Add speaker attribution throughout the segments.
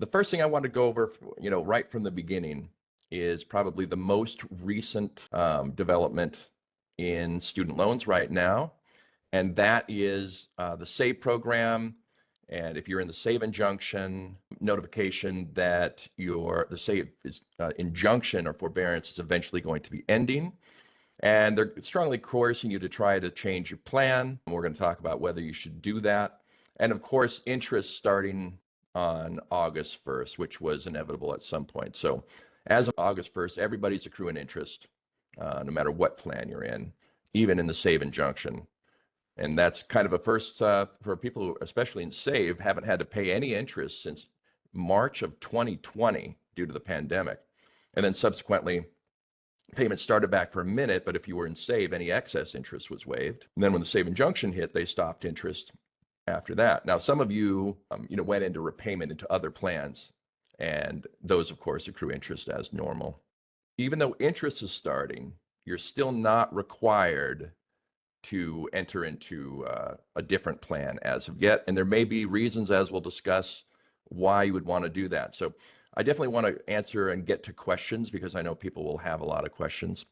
Speaker 1: The first thing I want to go over, right from the beginning is probably the most recent development in student loans right now, and that is the SAVE program. And if you're in the SAVE injunction, notification that the SAVE is, injunction or forbearance is eventually going to be ending. And they're strongly coercing you to try to change your plan. We're going to talk about whether you should do that. And of course, interest starting on August 1st, which was inevitable at some point. So as of August 1st, everybody's accruing interest, no matter what plan you're in, even in the SAVE injunction. And that's kind of a first for people who, especially in SAVE, haven't had to pay any interest since March of 2020 due to the pandemic. And then subsequently, payments started back for a minute, but if you were in SAVE, any excess interest was waived. And then when the SAVE injunction hit, they stopped interest after that. Now, some of you, went into repayment into other plans, and those, of course, accrue interest as normal. Even though interest is starting, you're still not required to enter into a different plan as of yet. And there may be reasons, as we'll discuss, why you would want to do that. So I definitely want to answer and get to questions because I know people will have a lot of questions.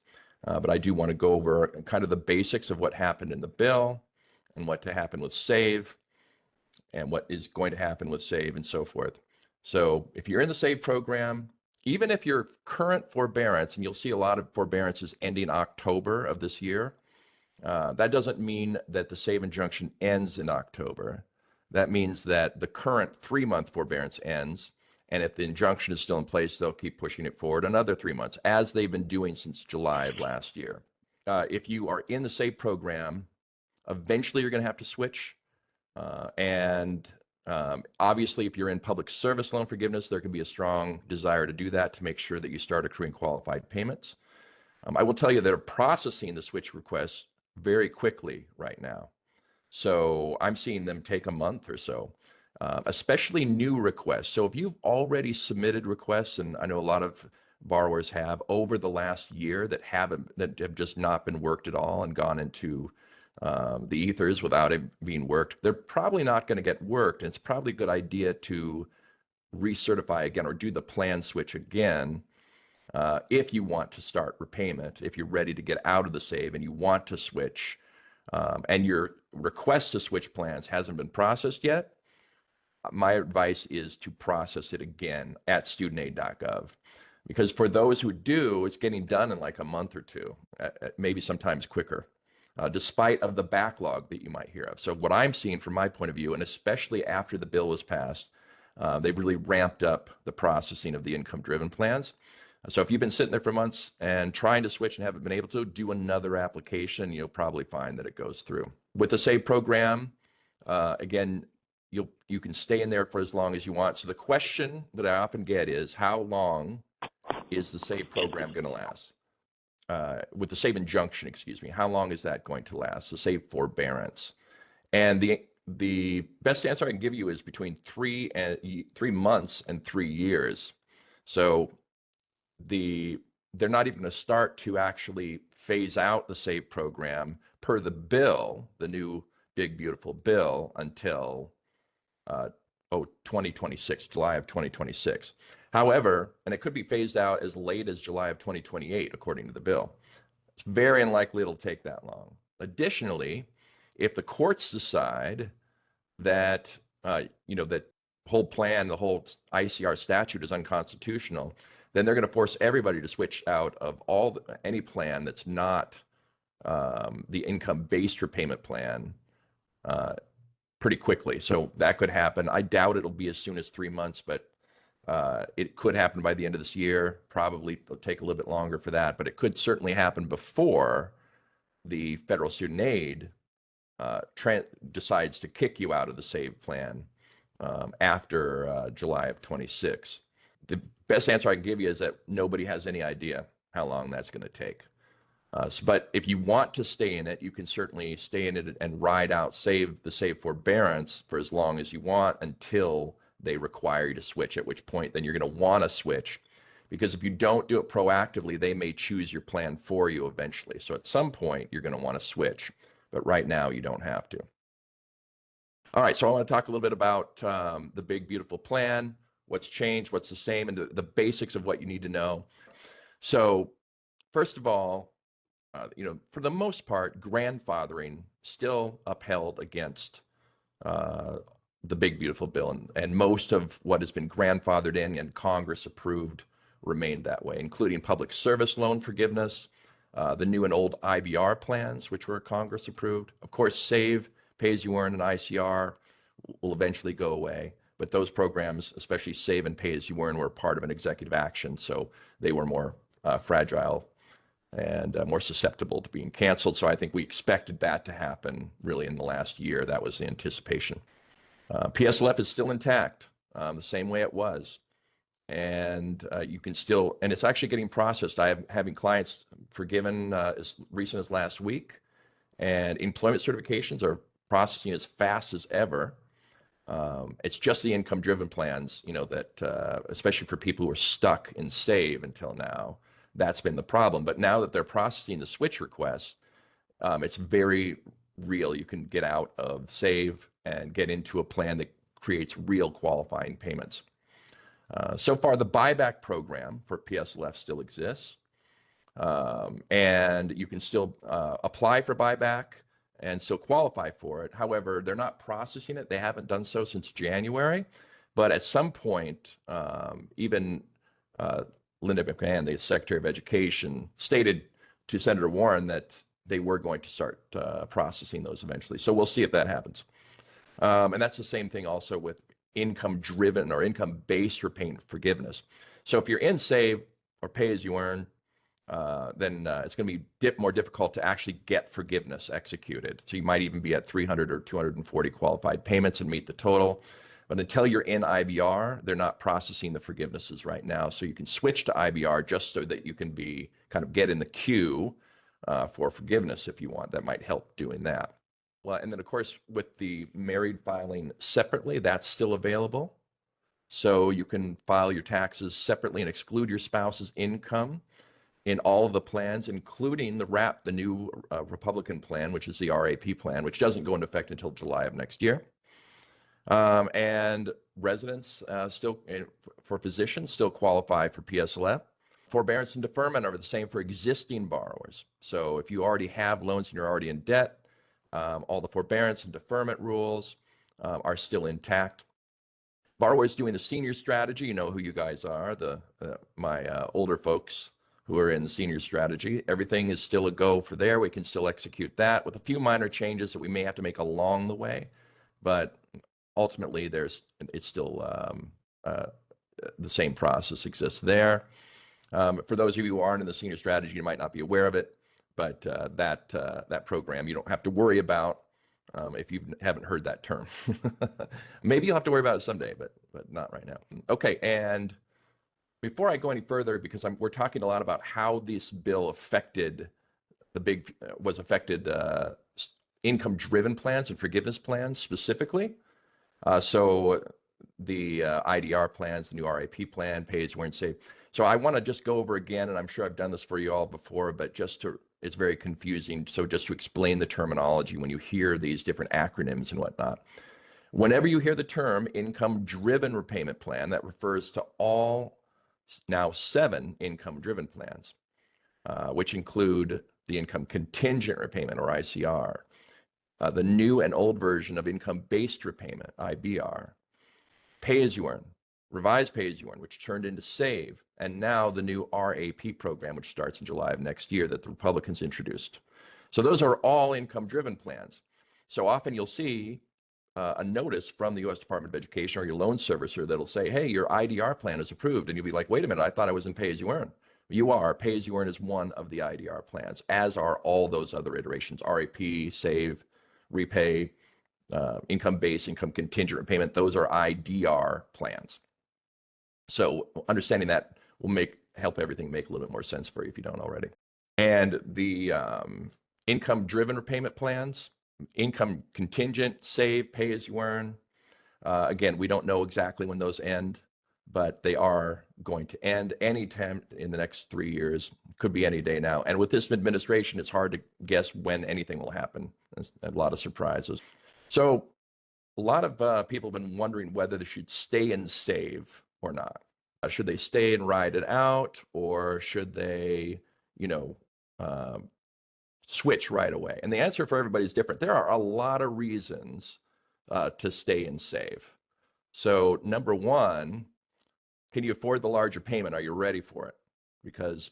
Speaker 1: But I do want to go over kind of the basics of what happened in the bill and what to happen with SAVE and what is going to happen with SAVE and so forth. So if you're in the SAVE program, even if your current forbearance, and you'll see a lot of forbearances ending October of this year, that doesn't mean that the SAVE injunction ends in October. That means that the current 3-month forbearance ends, and if the injunction is still in place, they'll keep pushing it forward another 3 months, as they've been doing since July of last year. If you are in the SAVE program, eventually you're going to have to switch. Obviously, if you're in public service loan forgiveness, there can be a strong desire to do that to make sure that you start accruing qualified payments. I will tell you they're processing the switch requests very quickly right now. So I'm seeing them take a month or so, especially new requests. So if you've already submitted requests, and I know a lot of borrowers have over the last year that have just not been worked at all and gone into the ethers without it being worked, they're probably not going to get worked. And it's probably a good idea to recertify again or do the plan switch again. If you want to start repayment, if you're ready to get out of the SAVE and you want to switch, and your request to switch plans hasn't been processed yet, my advice is to process it again at studentaid.gov. Because for those who do, it's getting done in like a month or two, maybe sometimes quicker, despite of the backlog that you might hear of. So what I'm seeing from my point of view, and especially after the bill was passed, they've really ramped up the processing of the income-driven plans. So if you've been sitting there for months and trying to switch and haven't been able to, do another application. You'll probably find that it goes through. With the SAVE program, again, you can stay in there for as long as you want. So the question that I often get is, how long is the SAVE program going to last? With the SAVE injunction, excuse me, how long is that going to last? The SAVE forbearance. And the best answer I can give you is between 3 months and 3 years. So they're not even going to start to actually phase out the SAVE program per the bill, the new big beautiful bill, until 2026, July of 2026. However, and it could be phased out as late as July of 2028, according to the bill. It's very unlikely it'll take that long. Additionally, if the courts decide that that whole plan, the whole ICR statute is unconstitutional, then they're going to force everybody to switch out of any plan that's not the income-based repayment plan pretty quickly. So that could happen. I doubt it'll be as soon as 3 months, but it could happen by the end of this year. Probably it'll take a little bit longer for that, but it could certainly happen before the federal student aid decides to kick you out of the SAVE plan after July of 26. The best answer I can give you is that nobody has any idea how long that's going to take. But if you want to stay in it, you can certainly stay in it and ride out the SAVE forbearance for as long as you want until they require you to switch, at which point then you're going to want to switch. Because if you don't do it proactively, they may choose your plan for you eventually. So at some point, you're going to want to switch. But right now, you don't have to. All right, so I want to talk a little bit about the big, beautiful plan. what's changed, what's the same, and the basics of what you need to know. So first of all, for the most part, grandfathering still upheld against uh, the big beautiful bill, and most of what has been grandfathered in and Congress approved remained that way, including public service loan forgiveness, the new and old IBR plans, which were Congress approved. Of course, SAVE, Pay As You Earn, and ICR will eventually go away. But those programs, especially SAVE and Pay As You Earn, were part of an executive action, so they were more fragile and more susceptible to being canceled. So I think we expected that to happen really in the last year. That was the anticipation. PSLF is still intact, the same way it was. And you can still, and it's actually getting processed. I am having clients forgiven as recent as last week, and employment certifications are processing as fast as ever. It's just the income-driven plans, that especially for people who are stuck in SAVE until now, that's been the problem. But now that they're processing the switch requests, it's very real. You can get out of SAVE and get into a plan that creates real qualifying payments. So far, the buyback program for PSLF still exists, and you can still apply for buyback and still qualify for it. However, they're not processing it. They haven't done so since January. But at some point, even Linda McMahon, the Secretary of Education, stated to Senator Warren that they were going to start processing those eventually. So we'll see if that happens. And that's the same thing also with income-driven or income-based repayment forgiveness. So if you're in SAVE or Pay As You Earn, then it's going to be more difficult to actually get forgiveness executed. So you might even be at 300 or 240 qualified payments and meet the total. But until you're in IBR, they're not processing the forgivenesses right now. So you can switch to IBR just so that you can be kind of get in the queue for forgiveness if you want. That might help doing that. Well, and then of course, with the married filing separately, that's still available. So you can file your taxes separately and exclude your spouse's income in all of the plans, including the new Republican plan, which is the RAP plan, which doesn't go into effect until July of next year. And residents for physicians still qualify for PSLF. Forbearance and deferment are the same for existing borrowers. So if you already have loans and you're already in debt, all the forbearance and deferment rules are still intact. Borrowers doing the senior strategy, you know who you guys are, my older folks who are in the senior strategy. Everything is still a go for there. We can still execute that with a few minor changes that we may have to make along the way. But ultimately, it's still the same process exists there. For those of you who aren't in the senior strategy, you might not be aware of it, but that program you don't have to worry about if you haven't heard that term. Maybe you'll have to worry about it someday, but not right now. Okay, and before I go any further, because we're talking a lot about how this bill affected income-driven plans and forgiveness plans specifically. So the IDR plans, the new RAP plan, Pay As You Earn, SAVE. So I want to just go over again, and I'm sure I've done this for you all before, but it's very confusing. So just to explain the terminology when you hear these different acronyms and whatnot. Whenever you hear the term income-driven repayment plan, that refers to all now 7 income-driven plans, which include the income contingent repayment, or ICR, the new and old version of income-based repayment, IBR, Pay As You Earn, revised Pay As You Earn, which turned into SAVE, and now the new RAP program, which starts in July of next year that the Republicans introduced. So those are all income-driven plans. So often you'll see a notice from the U.S. Department of Education or your loan servicer that'll say, hey, your IDR plan is approved. And you'll be like, wait a minute, I thought I was in Pay As You Earn. You are. Pay As You Earn is one of the IDR plans, as are all those other iterations, RAP, SAVE, Repay, income-based, income contingent repayment. Those are IDR plans. So understanding that will help everything make a little bit more sense for you if you don't already. And the income-driven repayment plans, income contingent, SAVE, Pay As You Earn. Again, we don't know exactly when those end, but they are going to end anytime in the next 3 years. Could be any day now. And with this administration, it's hard to guess when anything will happen. There's a lot of surprises. So a lot of people have been wondering whether they should stay in SAVE or not? Should they stay and ride it out, or should they, you know, switch right away? And the answer for everybody is different. There are a lot of reasons to stay and save. So number one, can you afford the larger payment? Are you ready for it? Because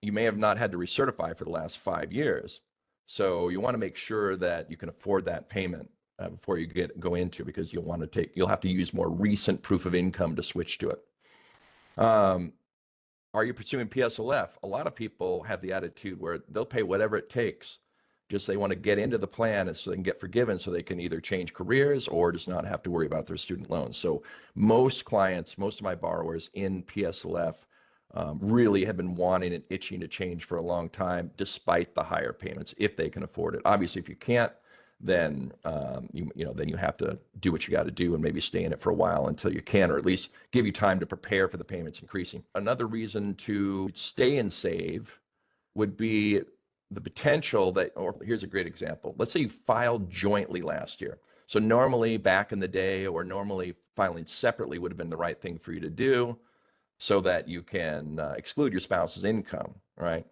Speaker 1: you may have not had to recertify for the last 5 years. So you want to make sure that you can afford that payment before you go into, because you'll have to use more recent proof of income to switch to it. Are you pursuing PSLF? A lot of people have the attitude where they'll pay whatever it takes. Just they want to get into the plan and so they can get forgiven, so they can either change careers or just not have to worry about their student loans. So most clients, most of my borrowers in PSLF really have been wanting and itching to change for a long time, despite the higher payments, if they can afford it. Obviously, if you can't, then then you have to do what you got to do and maybe stay in it for a while until you can, or at least give you time to prepare for the payments increasing. Another reason to stay and save would be the potential that, or here's a great example. Let's say you filed jointly last year. So normally back in the day, or normally filing separately would have been the right thing for you to do, so that you can exclude your spouse's income, right?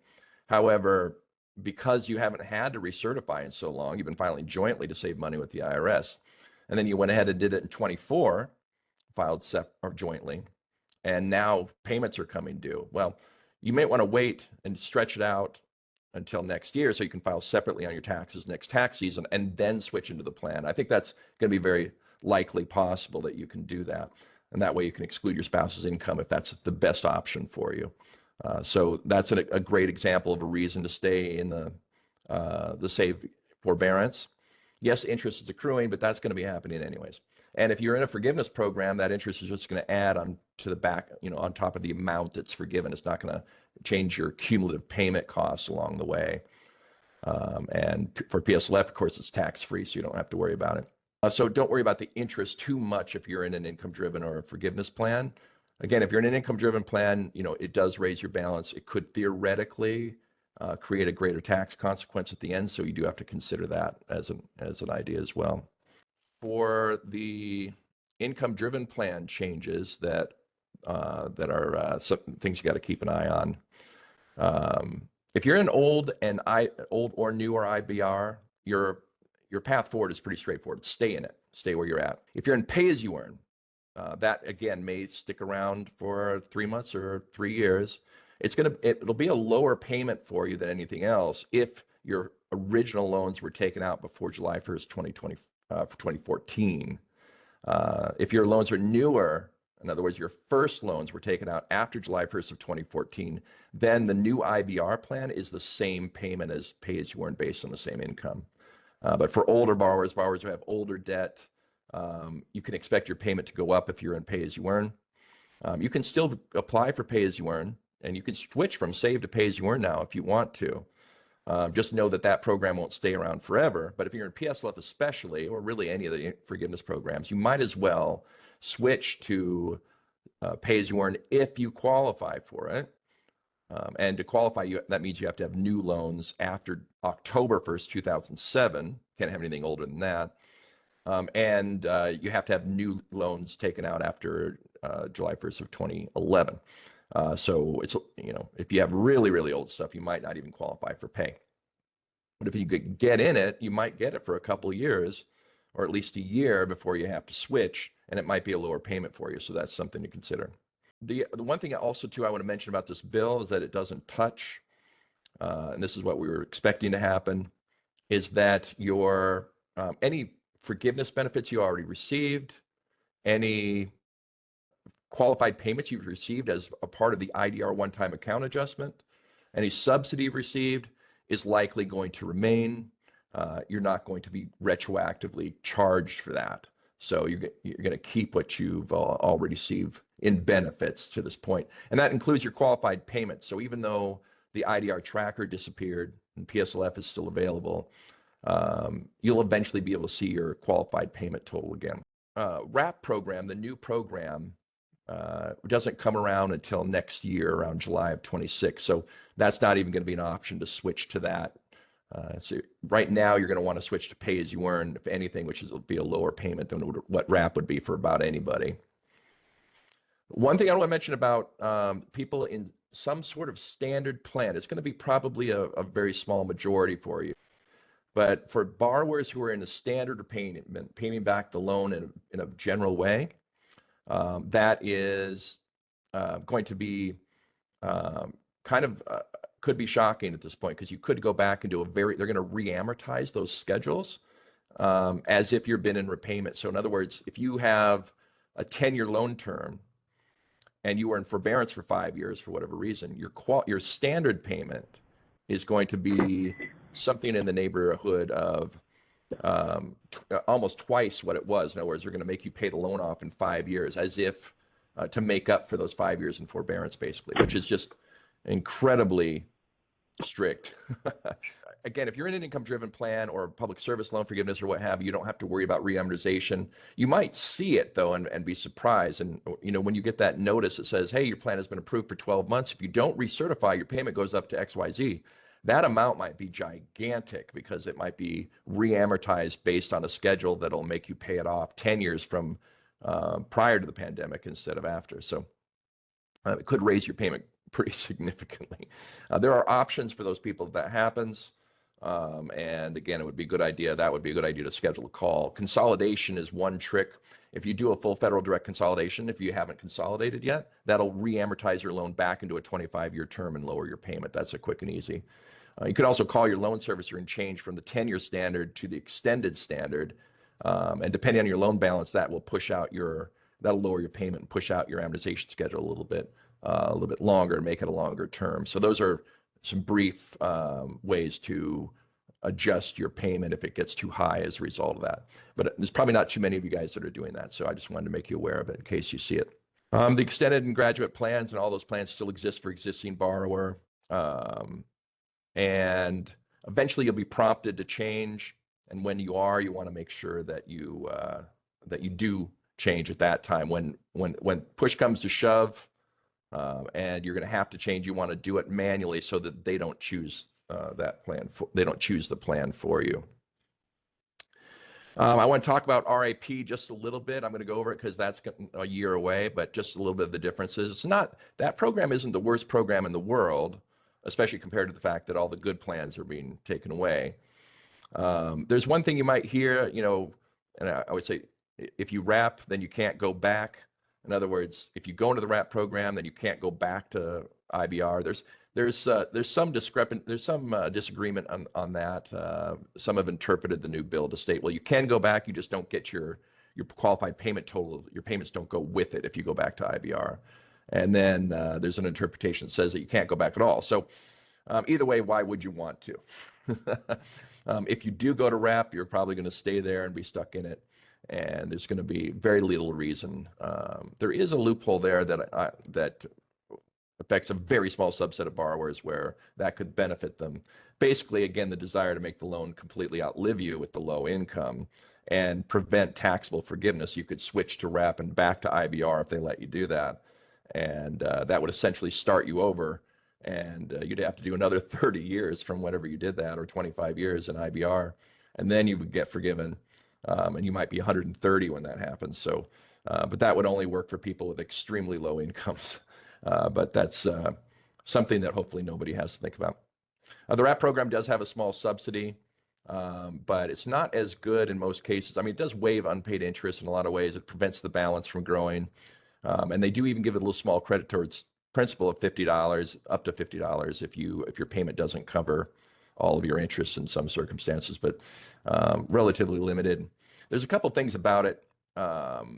Speaker 1: However, because you haven't had to recertify in so long, you've been filing jointly to save money with the IRS, and then you went ahead and did it in 24, filed or jointly, and now payments are coming due. Well, you may want to wait and stretch it out until next year so you can file separately on your taxes next tax season and then switch into the plan. I think that's going to be very likely possible that you can do that. And that way you can exclude your spouse's income if that's the best option for you. So that's a great example of a reason to stay in the SAVE forbearance. Yes, interest is accruing, but that's going to be happening anyways. And if you're in a forgiveness program, that interest is just going to add on to the back, on top of the amount that's forgiven. It's not going to change your cumulative payment costs along the way. And for PSLF, of course, it's tax-free, so you don't have to worry about it. So don't worry about the interest too much if you're in an income-driven or a forgiveness plan. Again, if you're in an income-driven plan, it does raise your balance. It could theoretically create a greater tax consequence at the end, so you do have to consider that as an idea as well. For the income-driven plan changes that are some things you got to keep an eye on. If you're in old or newer IBR, your path forward is pretty straightforward. Stay in it. Stay where you're at. If you're in pay-as-you-earn, that again may stick around for 3 months or 3 years. It'll be a lower payment for you than anything else if your original loans were taken out before July 1st, 2014. If your loans are newer, in other words, your first loans were taken out after July 1st of 2014, then the new IBR plan is the same payment as pay-as-you-earn based on the same income. But for older borrowers who have older debt, you can expect your payment to go up if you're in pay-as-you-earn. You can still apply for pay-as-you-earn, and you can switch from SAVE to pay-as-you-earn now if you want to. Just know that program won't stay around forever. But if you're in PSLF especially, or really any of the forgiveness programs, you might as well switch to pay-as-you-earn if you qualify for it. And to qualify, that means you have to have new loans after October 1st, 2007. Can't have anything older than that. And you have to have new loans taken out after July 1st of 2011. So it's, if you have really, really old stuff, you might not even qualify for pay. But if you could get in it, you might get it for a couple of years, or at least a year before you have to switch, and it might be a lower payment for you. So that's something to consider. The one thing also too I want to mention about this bill is that it doesn't touch, and this is what we were expecting to happen, is that your any forgiveness benefits you already received, any qualified payments you've received as a part of the IDR one-time account adjustment, any subsidy you've received is likely going to remain. You're not going to be retroactively charged for that. So you're going to keep what you've already received in benefits to this point. And that includes your qualified payments. So even though the IDR tracker disappeared and PSLF is still available, you'll eventually be able to see your qualified payment total again. RAP program, the new program, doesn't come around until next year, around July of 26. So that's not even going to be an option to switch to that. So right now, you're going to want to switch to pay-as-you-earn, if anything, which will be a lower payment than what RAP would be for about anybody. One thing I want to mention about people in some sort of standard plan, it's going to be probably a very small majority for you. But for borrowers who are in a standard repayment, paying back the loan in a general way, that is going to be kind of could be shocking at this point because you could go back and do they're going to re-amortize those schedules as if you've been in repayment. So in other words, if you have a 10-year loan term and you were in forbearance for 5 years for whatever reason, your standard payment is going to be something in the neighborhood of almost twice what it was. In other words, they're going to make you pay the loan off in 5 years as if to make up for those 5 years in forbearance, basically, which is just incredibly strict. Again, if you're in an income-driven plan or public service loan forgiveness or what have you, you don't have to worry about re-amortization. You might see it though and be surprised. And when you get that notice that says, "Hey, your plan has been approved for 12 months. If you don't recertify, your payment goes up to XYZ." That amount might be gigantic because it might be re-amortized based on a schedule that'll make you pay it off 10 years from prior to the pandemic instead of after. So it could raise your payment pretty significantly. There are options for those people if that happens. And again, it would be a good idea. That would be a good idea to schedule a call. Consolidation is one trick. If you do a full federal direct consolidation, if you haven't consolidated yet, that'll re-amortize your loan back into a 25-year term and lower your payment. That's a quick and easy. You could also call your loan servicer and change from the 10-year standard to the extended standard. And depending on your loan balance, that will that'll lower your payment and push out your amortization schedule a little bit longer, make it a longer term. So those are some brief ways to adjust your payment if it gets too high as a result of that. But there's probably not too many of you guys that are doing that. So I just wanted to make you aware of it in case you see it. The extended and graduate plans and all those plans still exist for existing borrower. And eventually you'll be prompted to change. And when you are, you want to make sure that you do change at that time. When push comes to shove, and you're going to have to change, you want to do it manually so that they don't choose they don't choose the plan for you. I want to talk about RAP just a little bit. I'm going to go over it because that's a year away, but just a little bit of the differences. That program isn't the worst program in the world, especially compared to the fact that all the good plans are being taken away. There's one thing you might hear, and I would say, if you RAP, then you can't go back. In other words, if you go into the RAP program, then you can't go back to IBR. There's some disagreement on that. Some have interpreted the new bill to state, well, you can go back, you just don't get your qualified payment total. Your payments don't go with it if you go back to IBR. And then there's an interpretation that says that you can't go back at all. So either way, why would you want to? If you do go to RAP, you're probably going to stay there and be stuck in it. And there's going to be very little reason. There is a loophole there that affects a very small subset of borrowers where that could benefit them. Basically, again, the desire to make the loan completely outlive you with the low income and prevent taxable forgiveness. You could switch to RAP and back to IBR if they let you do that. And that would essentially start you over. And you'd have to do another 30 years from whenever you did that, or 25 years in IBR. And then you would get forgiven. And you might be 130 when that happens. So, but that would only work for people with extremely low incomes. But that's something that hopefully nobody has to think about. The RAP program does have a small subsidy, but it's not as good in most cases. I mean, it does waive unpaid interest in a lot of ways. It prevents the balance from growing. And they do even give it a little small credit towards principal of $50, up to $50 if your payment doesn't cover all of your interest in some circumstances, but relatively limited. There's a couple things about it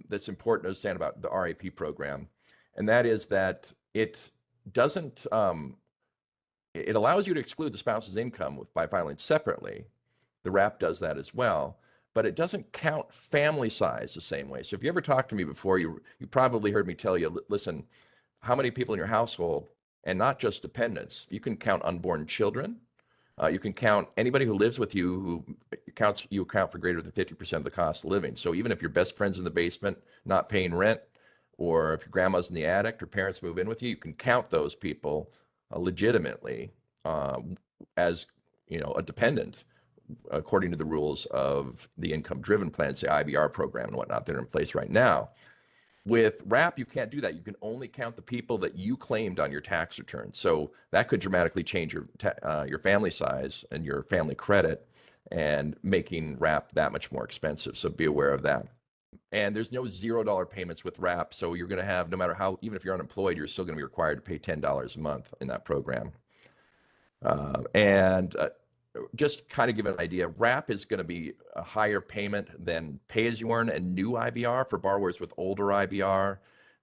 Speaker 1: that's important to understand about the RAP program, and that is that it doesn't, it allows you to exclude the spouse's income by filing separately. The RAP does that as well, but it doesn't count family size the same way. So if you ever talked to me before, you probably heard me tell you, listen, how many people in your household, and not just dependents, you can count unborn children. You can count anybody who lives with you you account for greater than 50% of the cost of living. So even if your best friend's in the basement not paying rent, or if your grandma's in the attic or parents move in with you, you can count those people legitimately as a dependent according to the rules of the income-driven plans, the IBR program and whatnot that are in place right now. With RAP, you can't do that. You can only count the people that you claimed on your tax return. So that could dramatically change your family size and your family credit, and making RAP that much more expensive. So be aware of that. And there's no $0 payments with RAP. So you're going to have, no matter how, even if you're unemployed, you're still going to be required to pay $10 a month in that program. And just kind of give an idea, RAP is going to be a higher payment than pay as you earn and new IBR. For borrowers with older IBR,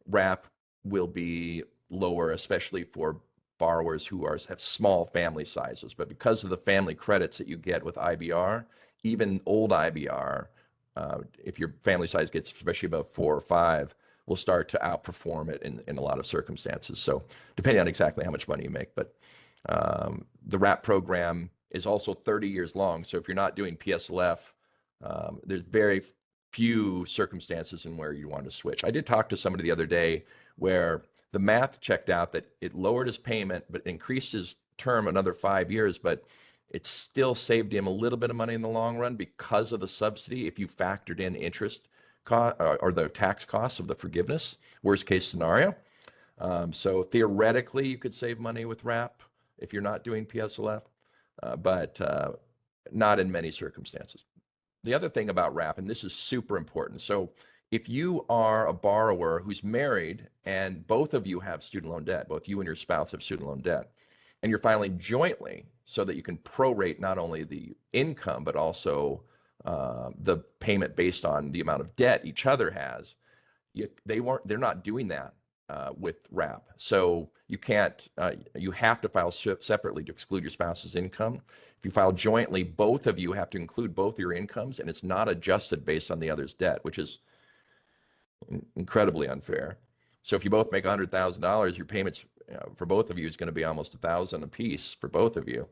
Speaker 1: RAP will be lower, especially for borrowers who have small family sizes. But because of the family credits that you get with IBR, even old IBR, if your family size gets especially above 4 or 5, will start to outperform it in a lot of circumstances. So depending on exactly how much money you make. But the RAP program is also 30 years long. So if you're not doing PSLF, there's very few circumstances in where you want to switch. I did talk to somebody the other day where the math checked out that it lowered his payment, but increased his term another 5 years, but it still saved him a little bit of money in the long run because of the subsidy. If you factored in interest or the tax costs of the forgiveness, worst case scenario. So theoretically, you could save money with RAP if you're not doing PSLF, but not in many circumstances. The other thing about RAP, and this is super important. So if you are a borrower who's married and both of you have student loan debt, both you and your spouse have student loan debt, and you're filing jointly so that you can prorate not only the income, but also the payment based on the amount of debt each other has, they're not doing that with RAP. So you can't, you have to file separately to exclude your spouse's income. If you file jointly, both of you have to include both your incomes, and it's not adjusted based on the other's debt, which is incredibly unfair. So if you both make $100,000, your payments for both of you is going to be almost $1,000 a piece for both of you.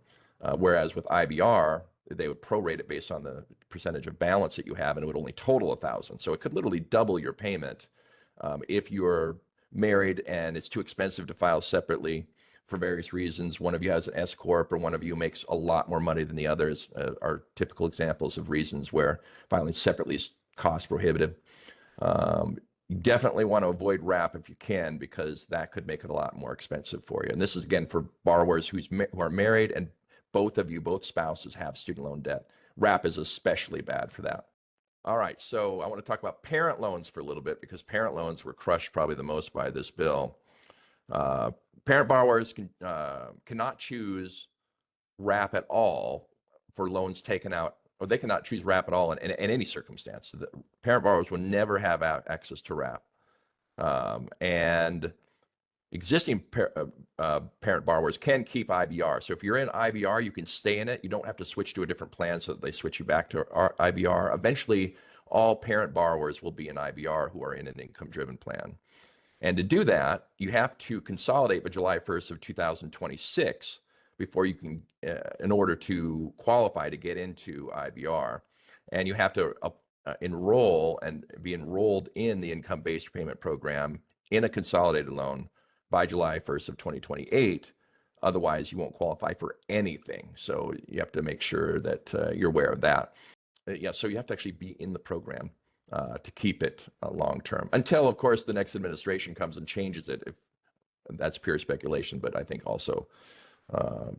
Speaker 1: Whereas with IBR, they would prorate it based on the percentage of balance that you have, and it would only total $1,000. So it could literally double your payment if you're married and it's too expensive to file separately for various reasons. One of you has an S corp, or one of you makes a lot more money than the others, are typical examples of reasons where filing separately is cost prohibitive. You definitely want to avoid RAP if you can, because that could make it a lot more expensive for you. And this is again for borrowers who are married and both spouses have student loan debt. RAP is especially bad for that. All right, so I want to talk about parent loans for a little bit, because parent loans were crushed probably the most by this bill. Parent borrowers cannot choose RAP at all for loans taken out, or they cannot choose RAP at all in any circumstance. The parent borrowers will never have access to RAP. And existing parent borrowers can keep IBR. So if you're in IBR, you can stay in it. You don't have to switch to a different plan so that they switch you back to IBR. Eventually, all parent borrowers will be in IBR who are in an income-driven plan. And to do that, you have to consolidate by July 1st of 2026 before you can, in order to qualify to get into IBR. And you have to enroll and be enrolled in the income-based repayment program in a consolidated loan by July 1st of 2028. Otherwise, you won't qualify for anything. So you have to make sure that you're aware of that. Yeah, so you have to actually be in the program to keep it long-term, until, of course, the next administration comes and changes it. That's pure speculation, but I think also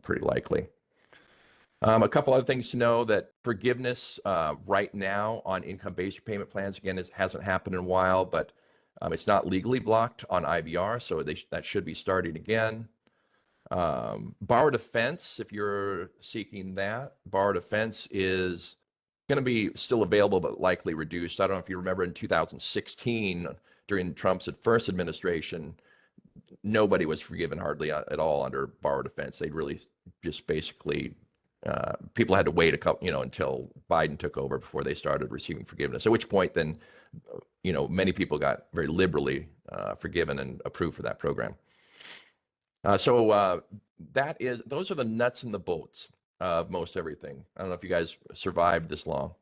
Speaker 1: pretty likely. A couple other things to know: that forgiveness right now on income-based repayment plans, again, hasn't happened in a while, but it's not legally blocked on IBR, so that should be starting again. Borrower defense, if you're seeking that, borrower defense is going to be still available, but likely reduced. I don't know if you remember in 2016, during Trump's first administration, nobody was forgiven hardly at all under borrower defense. They really just basically, people had to wait until Biden took over before they started receiving forgiveness, at which point then, many people got very liberally forgiven and approved for that program. So those are the nuts and the bolts of most everything. I don't know if you guys survived this long.